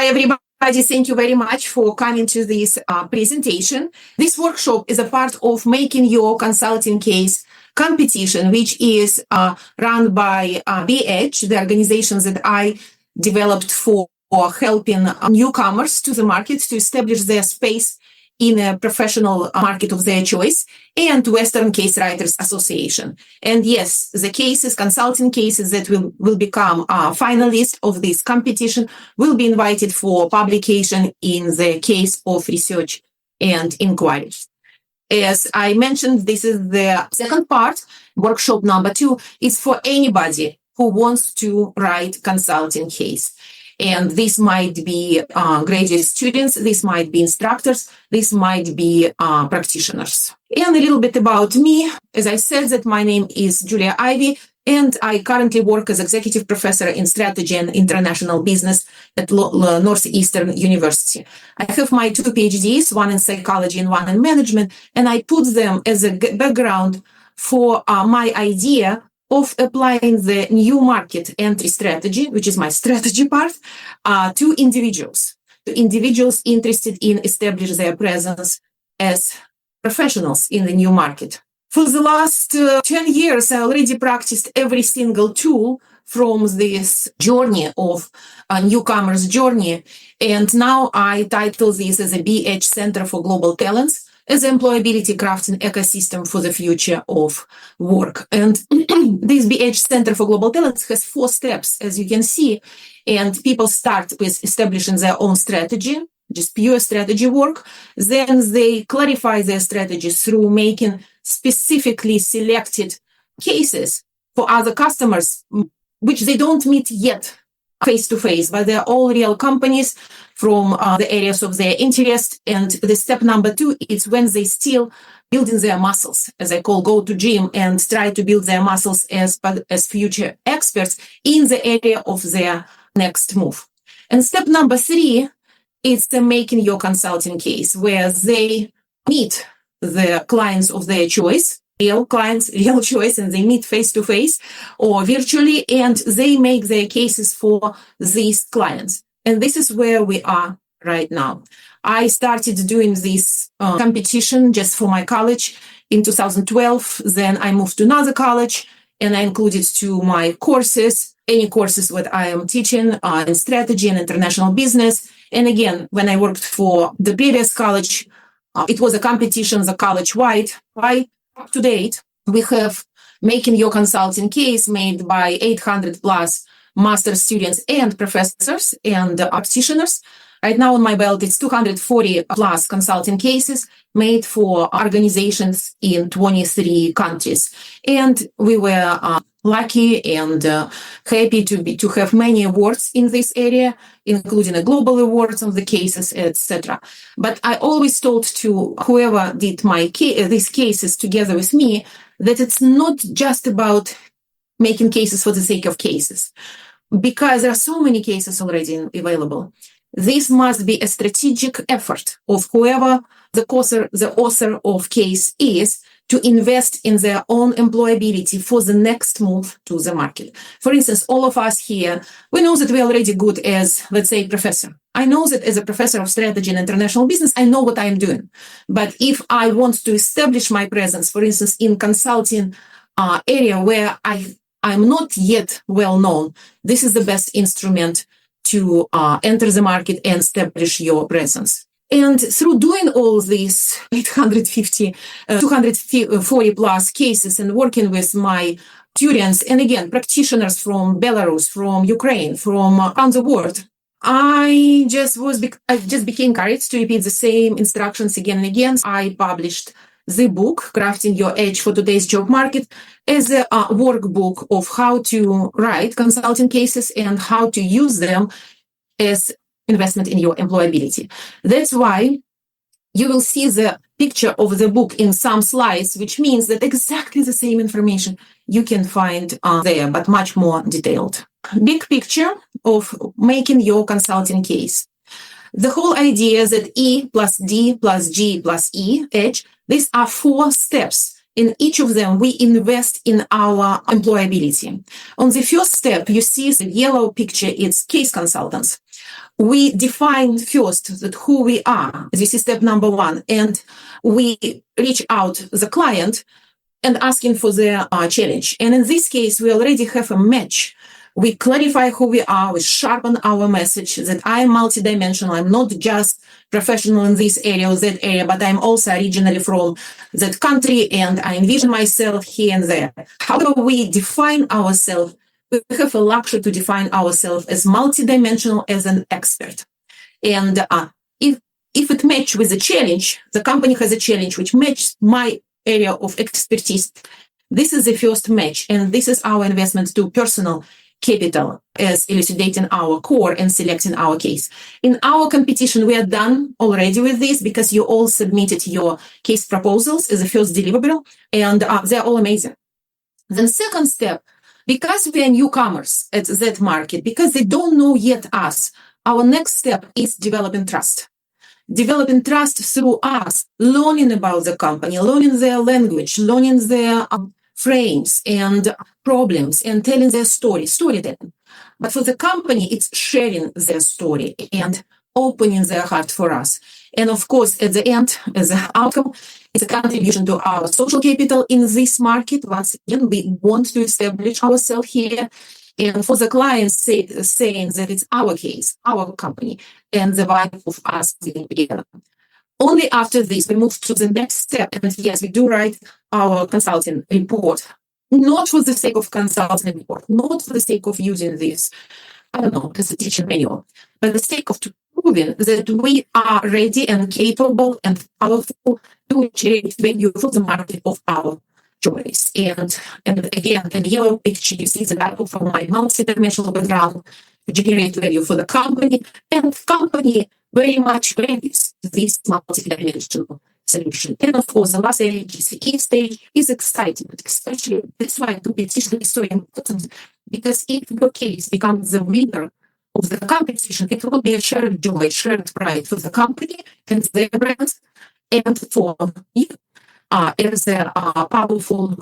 Hi, everybody. Thank you very much for coming to this presentation. This workshop is a part of Making Your Consulting Case competition, which is run by BH, the organizations that I developed for helping newcomers to the market to establish their space in a professional market of their choice, and Western Case Writers Association. And yes, the cases, consulting cases that will become finalists of this competition will be invited for publication in the Case of Research and Inquiries. As I mentioned, this is the second part. Workshop number 2 is for anybody who wants to write consulting case. And this might be graduate students, this might be instructors, this might be practitioners. And a little bit about me. As I said, that my name is Julia Ivey, and I currently work as executive professor in strategy and international business at Northeastern University. I have my 2 PhDs, one in psychology and one in management, and I put them as a background for my idea of applying the new market entry strategy, which is my strategy part, to individuals interested in establishing their presence as professionals in the new market. For the last 10 years, I already practiced every single tool from this journey of a newcomer's journey. And now I title this as a BH Center for Global Talents, as employability crafting ecosystem for the future of work. And this BH Center for Global Talents has 4 steps, as you can see. And people start with establishing their own strategy, just pure strategy work. Then they clarify their strategy through making specifically selected cases for other customers, which they don't meet yet face-to-face, but they're all real companies from the areas of their interest. And the step number 2 is when they still building their muscles, as I call, go to gym and try to build their muscles as future experts in the area of their next move. And step number 3 is the making your consulting case, where they meet the clients of their choice, real clients, real choice, and they meet face-to-face or virtually, and they make their cases for these clients. And this is where we are right now. I started doing this competition just for my college in 2012. Then I moved to another college, and I included to my courses, any courses that I am teaching in strategy and international business. And again, when I worked for the previous college, it was a competition, the college-wide. Up to date, we have Making Your Consulting Case made by 800 plus master students and professors and practitioners. Right now on my belt, it's 240 plus consulting cases made for organizations in 23 countries. And we were lucky and happy to have many awards in this area, including a global awards on the cases, etc. But I always told to whoever did these cases together with me that it's not just about making cases for the sake of cases, because there are so many cases already available. This must be a strategic effort of whoever the author of case is, to invest in their own employability for the next move to the market. For instance, all of us here, we know that we're already good as, let's say, professor. I know that as a professor of strategy and international business, I know what I'm doing. But if I want to establish my presence, for instance, in consulting area where I'm not yet well known, this is the best instrument to enter the market and establish your presence. And through doing all these 240 plus cases and working with my students, and again, practitioners from Belarus, from Ukraine, from around the world, I just became encouraged to repeat the same instructions again and again. I published the book, Crafting Your Edge for Today's Job Market, as a workbook of how to write consulting cases and how to use them as investment in your employability. That's why you will see the picture of the book in some slides, which means that exactly the same information you can find there, but much more detailed. Big picture of making your consulting case. The whole idea is that E plus D plus G plus E, H, these are 4 steps. In each of them, we invest in our employability. On the first step, you see the yellow picture, it's case consultants. we define first that who we are. This is step number one. And we reach out the client and asking for their challenge. And in this case, we already have a match. We clarify who we are, we sharpen our message that I am multidimensional. I'm not just professional in this area or that area, but I'm also originally from that country and I envision myself here and there. However, we define ourselves, we have a luxury to define ourselves as multidimensional, as an expert. And if it matches with the challenge, the company has a challenge which matches my area of expertise. This is the first match, and this is our investment to personal capital as elucidating our core and selecting our case. In our competition, we are done already with this because you all submitted your case proposals as a first deliverable, and they're all amazing. Then second step, because we are newcomers at that market, because they don't know yet us, our next step is developing trust. Developing trust through us, learning about the company, learning their language, learning their frames and problems, and telling their storytelling. But for the company, it's sharing their story and opening their heart for us. And of course, at the end, as an outcome, it's a contribution to our social capital in this market. Once again, we want to establish ourselves here. And for the clients saying that it's our case, our company, and the vibe of us being together. Only after this, we move to the next step. And yes, we do write our consulting report, not for the sake of consulting report, not for the sake of using this, I don't know, as a teaching manual, but the sake of proving that we are ready and capable and powerful to generate value for the market of our choice. And again, in the yellow picture, you see the value from my multi-dimensional background to generate value for the company, and company very much values this multi-dimensional solution. And of course, the last area, GCE stage, is exciting, especially that's why competition is so important, because if your case becomes the winner of the competition, it will be a shared joy, shared pride for the company and their brands, and for you as a powerful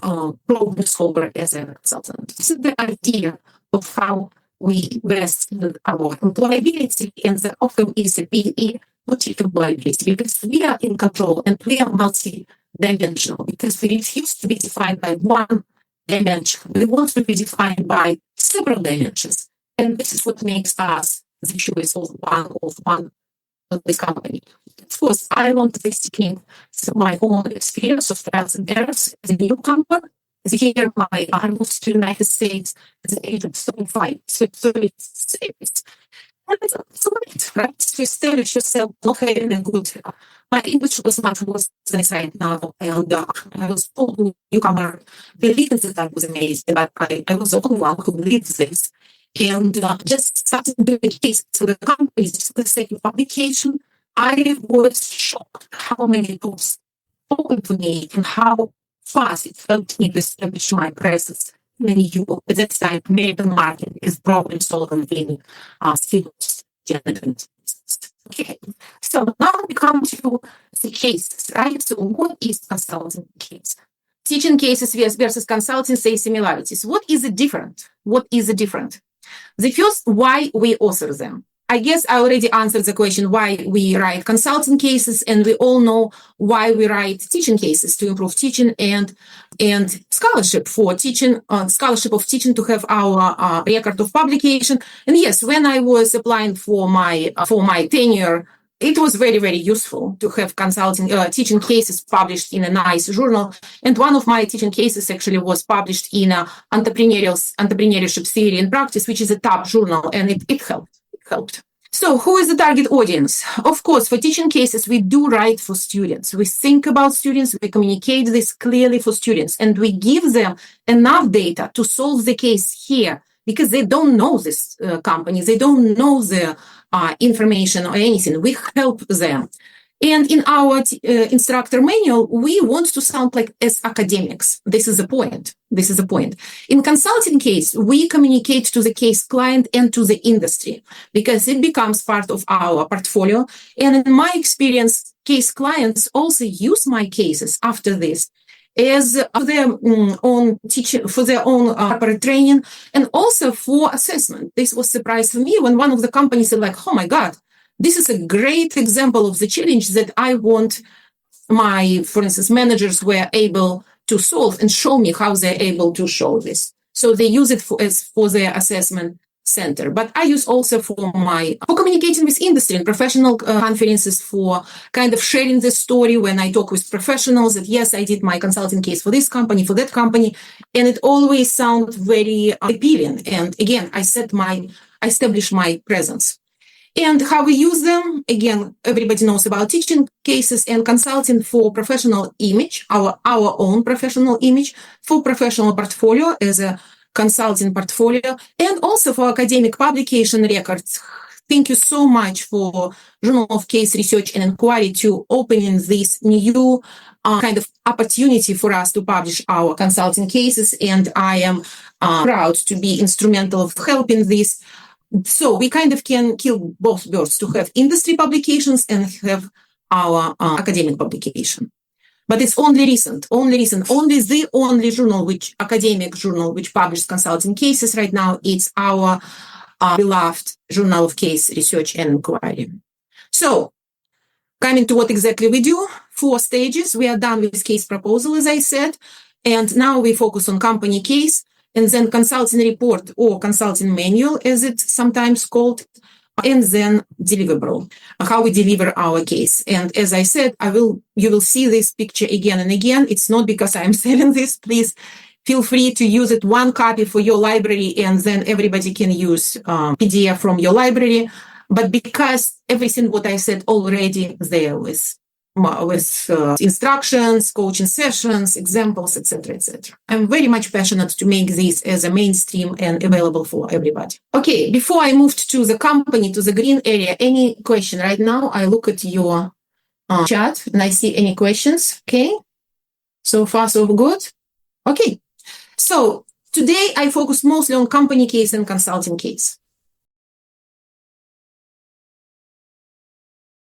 problem solver as a consultant. This is the idea of how we best our employability, and the outcome is a PE, not employability, because we are in control and we are multi-dimensional, because we refuse to be defined by one dimension. We want to be defined by several dimensions. And this is what makes us the choice of one of this company. Of course, I want to explain my own experience of trials and errors as a newcomer. Here, I moved to the United States at the age of 35. So it's right? To establish yourself, not having a good. My English was much worse than it's right now, and I was told newcomer believing that I was amazing, but I was the only one who believed this. And just starting doing the case to the companies, just for the sake of publication, I was shocked how many books opened to me and how fast it helped me to establish my presence in Europe. At that time, American market is problem solving in skills generated. Okay, so now we come to the cases, right? So what is consulting case? Teaching cases versus consulting say similarities. What is it different? What is it different? The first, why we author them. I guess I already answered the question why we write consulting cases, and we all know why we write teaching cases to improve teaching and scholarship for teaching, scholarship of teaching to have our record of publication. And yes, when I was applying for my tenure, it was very, very useful to have consulting teaching cases published in a nice journal. And one of my teaching cases actually was published in Entrepreneurship Theory and Practice, which is a top journal, and it helped. So who is the target audience? Of course, for teaching cases, we do write for students. We think about students, we communicate this clearly for students, and we give them enough data to solve the case here, because they don't know this company, they don't know the information or anything. We help them. And in our instructor manual, we want to sound like as academics. This is the point. In consulting case, we communicate to the case client and to the industry, because it becomes part of our portfolio. And in my experience, case clients also use my cases after this as for their own teaching, for their own corporate training, and also for assessment. This was a surprise for me when one of the companies said, like, oh my God, this is a great example of the challenge that I want my, for instance, managers were able to solve and show me how they're able to show this. So they use it for their assessment center. But I use also for communicating with industry and professional conferences, for kind of sharing the story when I talk with professionals that, yes, I did my consulting case for this company, for that company. And it always sounds very appealing. And again, I establish my presence. And how we use them, again, everybody knows about teaching cases and consulting for professional image, our own professional image, for professional portfolio as a consulting portfolio, and also for academic publication records. Thank you so much for Journal of Case Research and Inquiry to opening this new kind of opportunity for us to publish our consulting cases. And I am proud to be instrumental of helping this. So we kind of can kill both birds, to have industry publications and have our academic publication. But it's only the only journal, academic journal, which publishes consulting cases right now. It's our beloved Journal of Case Research and Inquiry. So coming to what exactly we do, 4 stages. We are done with case proposal, as I said, and now we focus on company case, and then consulting report or consulting manual, as it's sometimes called, and then deliverable, how we deliver our case. And as I said, you will see this picture again and again. It's not because I'm selling this. Please feel free to use it, 1 copy for your library, and then everybody can use PDF from your library. But because everything what I said already there with instructions, coaching sessions, examples, etc., etc. I'm very much passionate to make this as a mainstream and available for everybody. Okay, before I moved to the company, to the green area, any question right now? I look at your chat and I see any questions. Okay, so far so good. Okay, so today I focus mostly on company case and consulting case.